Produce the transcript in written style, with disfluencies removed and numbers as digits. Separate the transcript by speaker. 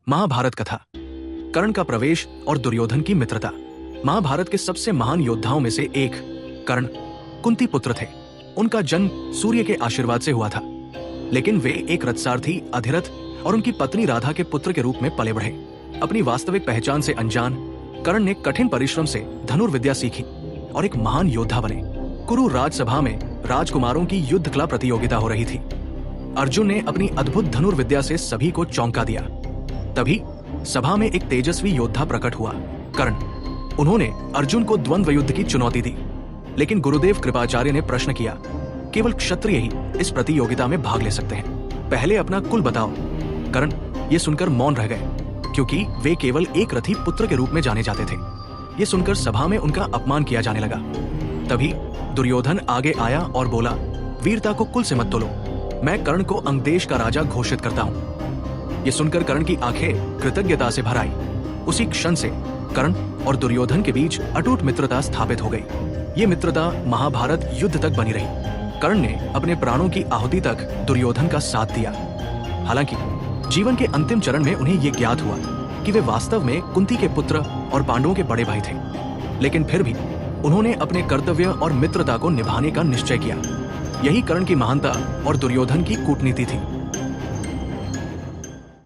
Speaker 1: महाभारत कथा। कर्ण का प्रवेश और दुर्योधन की मित्रता। महाभारत के सबसे महान योद्धाओं में से एक कर्ण कुंती पुत्र थे। उनका जन्म सूर्य के आशीर्वाद से हुआ था, लेकिन वे एक रथसारथी अधिरथ और उनकी पत्नी राधा के पुत्र के रूप में पले बढ़े। अपनी वास्तविक पहचान से अनजान कर्ण ने कठिन परिश्रम से धनुर्विद्या सीखी और एक महान योद्धा बने। कुरु राजसभा में राजकुमारों की युद्ध कला प्रतियोगिता हो रही थी। अर्जुन ने अपनी अद्भुत धनुर्विद्या से सभी को चौंका दिया। तभी सभा में एक तेजस्वी योद्धा प्रकट हुआ, कर्ण। उन्होंने अर्जुन को द्वंद्व युद्ध की चुनौती दी, लेकिन गुरुदेव कृपाचार्य ने प्रश्न किया, केवल क्षत्रिय ही इस प्रतियोगिता में भाग ले सकते हैं, पहले अपना कुल बताओ। कर्ण ये सुनकर मौन रह गए, क्योंकि वे केवल एक रथी पुत्र के रूप में जाने जाते थे। ये सुनकर सभा में उनका अपमान किया जाने लगा। तभी दुर्योधन आगे आया और बोला, वीरता को कुल से मत तोलो, मैं कर्ण को अंगदेश का राजा घोषित करता हूँ। ये सुनकर कर्ण की आंखें कृतज्ञता से भर आई। उसी क्षण से कर्ण और दुर्योधन के बीच अटूट मित्रता स्थापित हो गई। ये मित्रता महाभारत युद्ध तक बनी रही। कर्ण ने अपने प्राणों की आहुति तक दुर्योधन का साथ दिया। हालांकि जीवन के अंतिम चरण में उन्हें यह ज्ञात हुआ कि वे वास्तव में कुंती के पुत्र और पांडवों के बड़े भाई थे, लेकिन फिर भी उन्होंने अपने कर्तव्य और मित्रता को निभाने का निश्चय किया। यही कर्ण की महानता और दुर्योधन की कूटनीति थी।